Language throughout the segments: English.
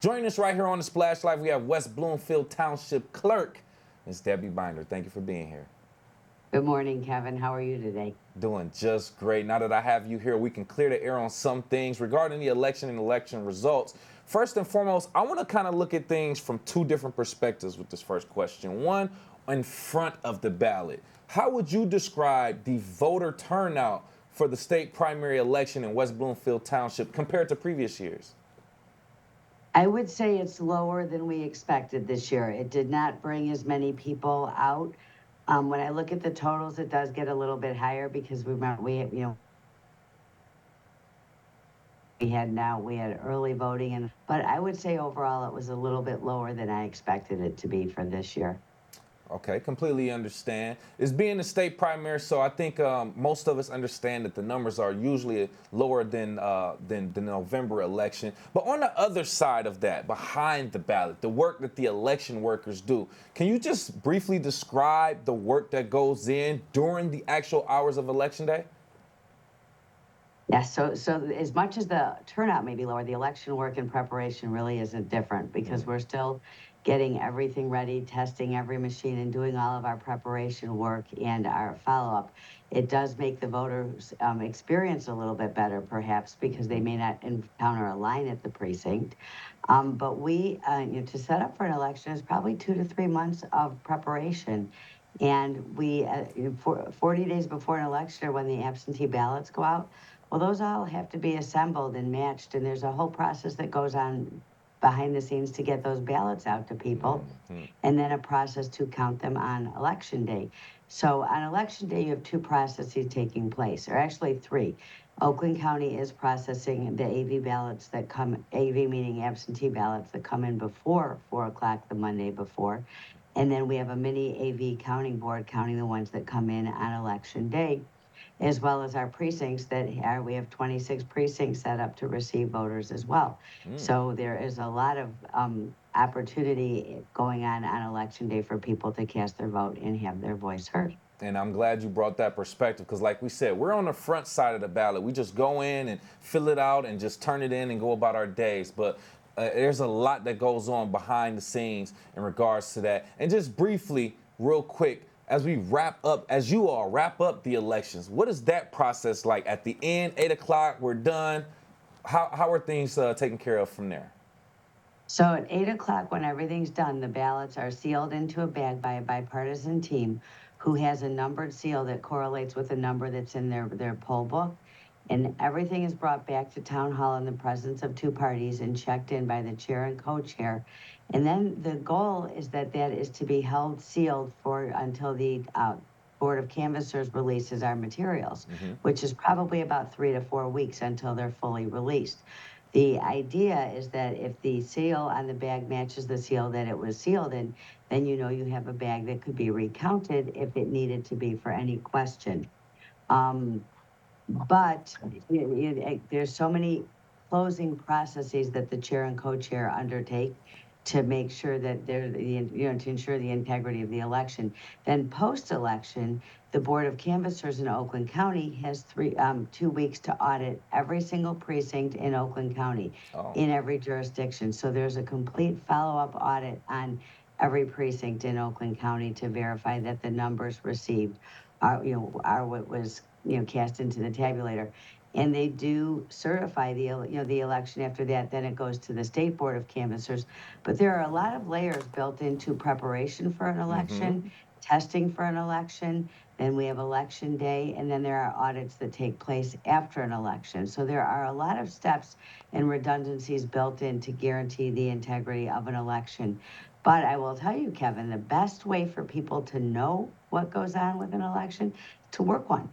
Joining us right here on the Splash Live, we have West Bloomfield Township Clerk, Ms. Debbie Binder. Thank you for being here. Good morning, Kevin. How are you today? Doing just great. Now that I have you here, we can clear the air on some things regarding the election and election results. First and foremost, I want to kind of look at things from two different perspectives with this first question. One, in front of the ballot. How would you describe the voter turnout for the state primary election in West Bloomfield Township compared to previous years? I would say it's lower than we expected this year. It did not bring as many people out. When I look at the totals, it does get a little bit higher because we had early voting, but I would say overall it was a little bit lower than I expected it to be for this year. Okay, completely understand. It's being the state primary, so I think most of us understand that the numbers are usually lower than the November election. But on the other side of that, behind the ballot, the work that the election workers do, can you just briefly describe the work that goes in during the actual hours of election day? Yes, so as much as the turnout may be lower, the election work and preparation really isn't different because we're still getting everything ready, testing every machine, and doing all of our preparation work and our follow-up. It does make the voters experience a little bit better, perhaps, because they may not encounter a line at the precinct. But to set up for an election is probably 2 to 3 months of preparation. And 40 days before an election or when the absentee ballots go out, well, those all have to be assembled and matched, and there's a whole process that goes on behind the scenes to get those ballots out to people, and then a process to count them on election day. So on election day, you have two processes taking place, or actually three. Oakland County is processing the AV ballots that come, AV meaning absentee ballots that come in before 4 o'clock the Monday before. And then we have a mini AV counting board counting the ones that come in on election day, as well as our precincts we have 26 precincts set up to receive voters as well. So there is a lot of opportunity going on election day for people to cast their vote and have their voice heard. And I'm glad you brought that perspective because, like we said, we're on the front side of the ballot. We just go in and fill it out and just turn it in and go about our days. But there's a lot that goes on behind the scenes in regards to that. And just briefly, real quick, as you all wrap up the elections, what is that process like? At the end, 8 o'clock, we're done. How are things taken care of from there? So at 8 o'clock, when everything's done, the ballots are sealed into a bag by a bipartisan team who has a numbered seal that correlates with a number that's in their poll book. And everything is brought back to Town Hall in the presence of two parties and checked in by the chair and co-chair. And then the goal is that is to be held sealed until the Board of Canvassers releases our materials, which is probably about 3 to 4 weeks until they're fully released. The idea is that if the seal on the bag matches the seal that it was sealed in, then you have a bag that could be recounted if it needed to be for any question. But there's so many closing processes that the chair and co-chair undertake to make sure that to ensure the integrity of the election. Then post-election, the Board of Canvassers in Oakland County has 2 weeks to audit every single precinct in Oakland County, in every jurisdiction. So there's a complete follow-up audit on every precinct in Oakland County to verify that the numbers received are what was cast into the tabulator. And they do certify the election after that. Then it goes to the State Board of Canvassers. But there are a lot of layers built into preparation for an election, testing for an election. Then we have election day, and then there are audits that take place after an election. So there are a lot of steps and redundancies built in to guarantee the integrity of an election. But I will tell you, Kevin, the best way for people to know what goes on with an election is to work one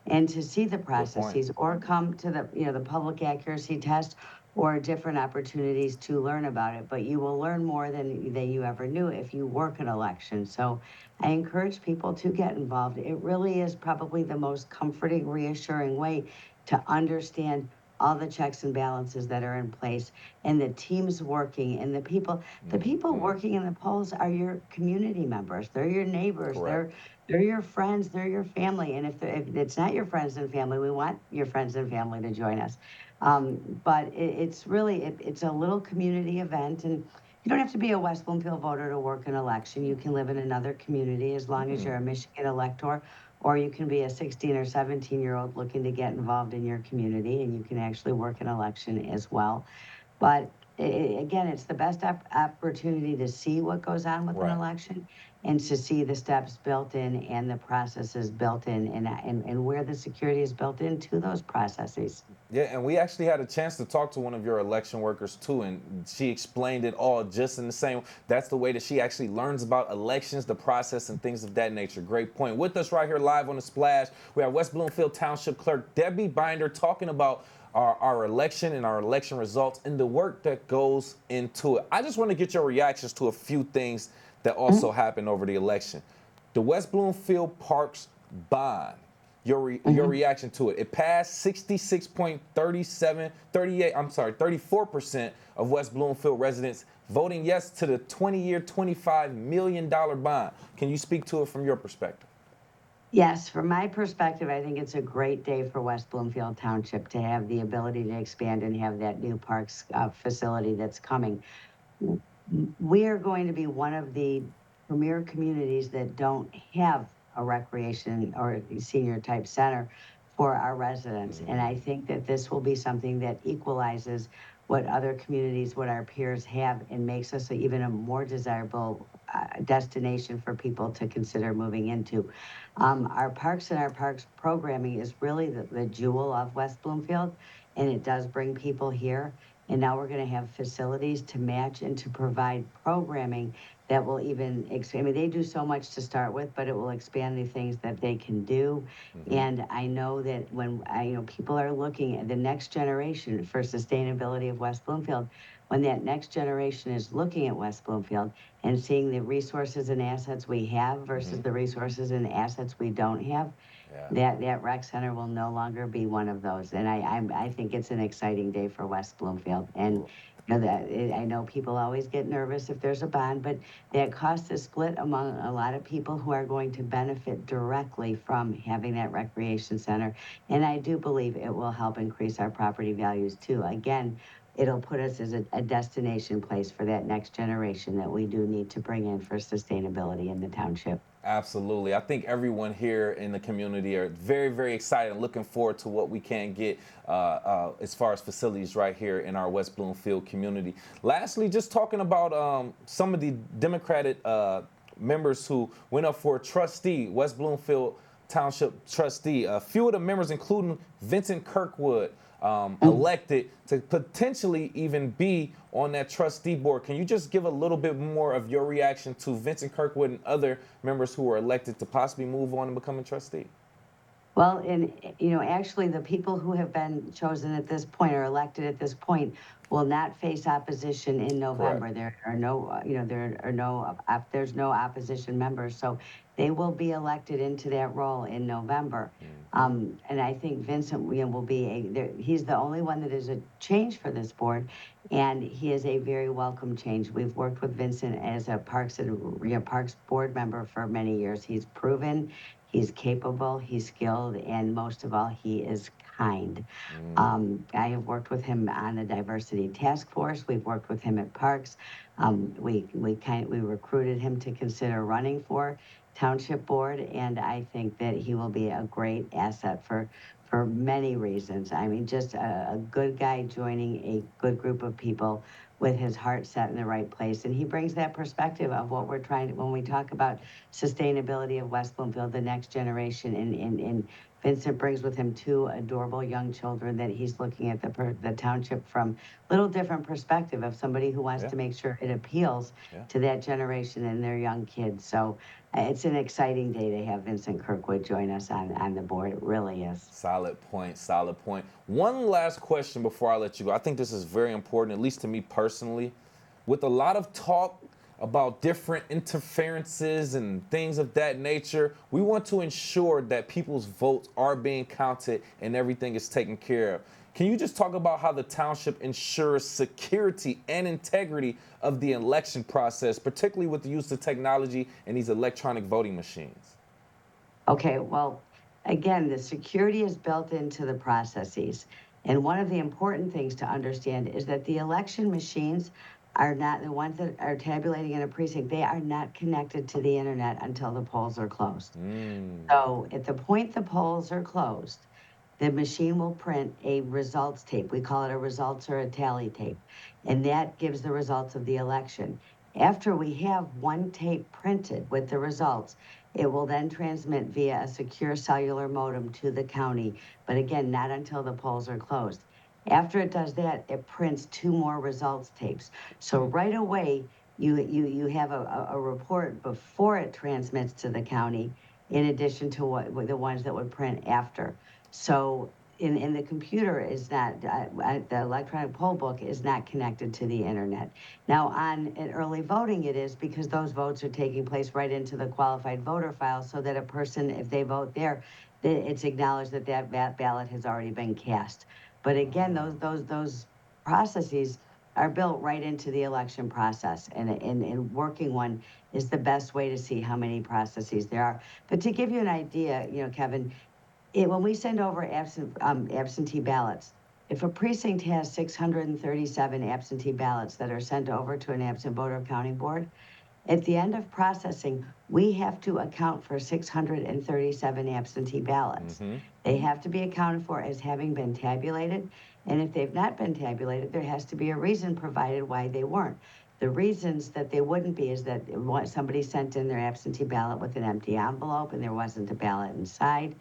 and to see the processes or come to the public accuracy test or different opportunities to learn about it. But you will learn more than you ever knew if you work an election. So I encourage people to get involved. It really is probably the most comforting, reassuring way to understand all the checks and balances that are in place and the teams working and the people working in the polls are your community members. They're your neighbors. They're your friends, they're your family. And if it's not your friends and family, we want your friends and family to join us. But it's really, it's a little community event, and you don't have to be a West Bloomfield voter to work an election. You can live in another community as long as you're a Michigan elector, or you can be a 16 or 17-year-old looking to get involved in your community, and you can actually work an election as well. But again, it's the best opportunity to see what goes on with an Right. election and to see the steps built in and the processes built in and where the security is built into those processes. Yeah, and we actually had a chance to talk to one of your election workers too, and she explained it all just in the same. That's the way that she actually learns about elections, the process, and things of that nature. Great point. With us right here live on the Splash, we have West Bloomfield Township Clerk Debbie Binder talking about our election and our election results and the work that goes into it. I just want to get your reactions to a few things that also happened over the election. The West Bloomfield Parks bond. Your reaction to it. It passed 34% of West Bloomfield residents voting yes to the 20-year, $25 million bond. Can you speak to it from your perspective? Yes, from my perspective, I think it's a great day for West Bloomfield Township to have the ability to expand and have that new parks facility that's coming. We are going to be one of the premier communities that don't have a recreation or senior type center for our residents. And I think that this will be something that equalizes what other communities, what our peers have, and makes us even a more desirable destination for people to consider moving into. Our parks and our parks programming is really the jewel of West Bloomfield, and it does bring people here. And now we're going to have facilities to match and to provide programming that will even expand. I mean, they do so much to start with, but it will expand the things that they can do. And I know that when people are looking at the next generation for sustainability of West Bloomfield, when that next generation is looking at West Bloomfield and seeing the resources and assets we have versus the resources and assets we don't have, that rec center will no longer be one of those. And I think it's an exciting day for West Bloomfield. And I know people always get nervous if there's a bond, but that cost is split among a lot of people who are going to benefit directly from having that recreation center. And I do believe it will help increase our property values too. Again, it'll put us as a destination place for that next generation that we do need to bring in for sustainability in the township. Absolutely. I think everyone here in the community are very, very excited and looking forward to what we can get as far as facilities right here in our West Bloomfield community. Lastly, just talking about some of the Democratic members who went up for trustee, West Bloomfield Township trustee. A few of the members, including Vincent Kirkwood, elected to potentially even be on that trustee board. Can you just give a little bit more of your reaction to Vincent Kirkwood and other members who were elected to possibly move on and become a trustee? Well, and actually, the people who have been chosen at this point or elected at this point will not face opposition in November. Correct. There are no, there's no opposition members, so they will be elected into that role in November. And I think Vincent, will be he's the only one that is a change for this board, and he is a very welcome change. We've worked with Vincent as a Parks board member for many years. He's proven. He's capable, he's skilled, and most of all, he is kind. I have worked with him on the diversity task force. We've worked with him at Parks. We recruited him to consider running for township board, and I think that he will be a great asset for many reasons. I mean, just a good guy joining a good group of people with his heart set in the right place. And he brings that perspective of what we're trying to, when we talk about sustainability of West Bloomfield, the next generation. And Vincent brings with him two adorable young children that he's looking at the township from a little different perspective of somebody who wants to make sure it appeals to that generation and their young kids. So it's an exciting day to have Vincent Kirkwood join us on the board. It really is. Solid point, solid point. One last question before I let you go. I think this is very important, at least to me personally. With a lot of talk about different interferences and things of that nature, we want to ensure that people's votes are being counted and everything is taken care of. Can you just talk about how the township ensures security and integrity of the election process, particularly with the use of technology and these electronic voting machines? Okay, well, again, the security is built into the processes. And one of the important things to understand is that the election machines are not the ones that are tabulating in a precinct. They are not connected to the internet until the polls are closed. So at the point the polls are closed, the machine will print a results tape. We call it a results or a tally tape. And that gives the results of the election. After we have one tape printed with the results, it will then transmit via a secure cellular modem to the county, but again, not until the polls are closed. After it does that, it prints 2 more results tapes. So right away, you have a report before it transmits to the county, in addition to what the ones that would print after. So in the computer is not, the electronic poll book is not connected to the internet. Now on an early voting it is, because those votes are taking place right into the qualified voter file, so that a person, if they vote there, it's acknowledged that that ballot has already been cast. But again, those processes are built right into the election process, and working one is the best way to see how many processes there are. But to give you an idea, Kevin, when we send over absentee ballots, if a precinct has 637 absentee ballots that are sent over to an absent voter counting board, at the end of processing, we have to account for 637 absentee ballots. They have to be accounted for as having been tabulated, and if they've not been tabulated, there has to be a reason provided why they weren't. The reasons that they wouldn't be is that somebody sent in their absentee ballot with an empty envelope and there wasn't a ballot inside.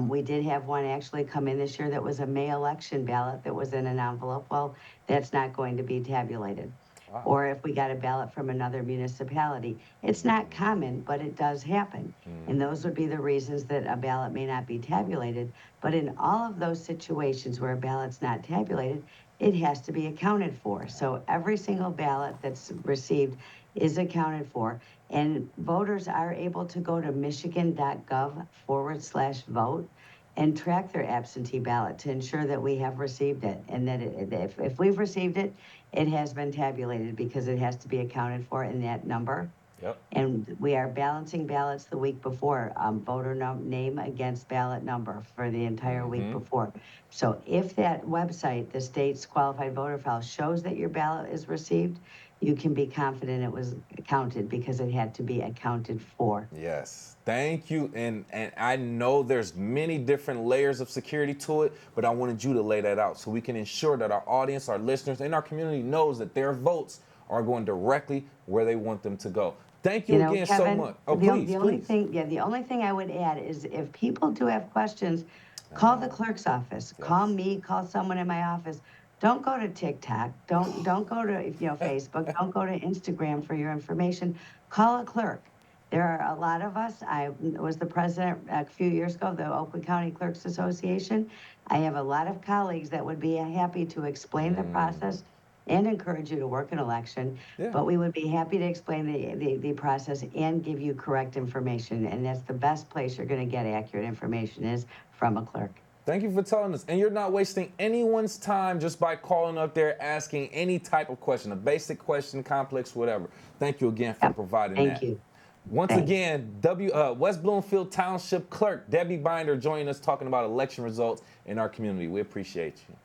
We did have one actually come in this year that was a May election ballot that was in an envelope. Well, that's not going to be tabulated. Wow. Or if we got a ballot from another municipality. It's not common, but it does happen. And those would be the reasons that a ballot may not be tabulated. But in all of those situations where a ballot's not tabulated, it has to be accounted for. So every single ballot that's received is accounted for. And voters are able to go to michigan.gov/vote and track their absentee ballot to ensure that we have received it. And that if we've received it, it has been tabulated, because it has to be accounted for in that number. Yep. And we are balancing ballots the week before, voter name against ballot number for the entire week before. So if that website, the state's qualified voter file, shows that your ballot is received, you can be confident it was counted, because it had to be accounted for. Yes, thank you. And I know there's many different layers of security to it, but I wanted you to lay that out so we can ensure that our audience, our listeners, and our community knows that their votes are going directly where they want them to go. Thank you again, Kevin, so much. Oh, the please. The only thing I would add is, if people do have questions, call the clerk's office. Yes. Call me, call someone in my office. Don't go to TikTok. Don't go to Facebook. Don't go to Instagram for your information. Call a clerk. There are a lot of us. I was the president a few years ago of the Oakland County Clerks Association. I have a lot of colleagues that would be happy to explain the process and encourage you to work an election. Yeah. But we would be happy to explain the process and give you correct information. And that's the best place you're going to get accurate information, is from a clerk. Thank you for telling us. And you're not wasting anyone's time just by calling up there asking any type of question, a basic question, complex, whatever. Thank you again for providing that. Thank you. Once again, West Bloomfield Township Clerk Debbie Binder joining us, talking about election results in our community. We appreciate you.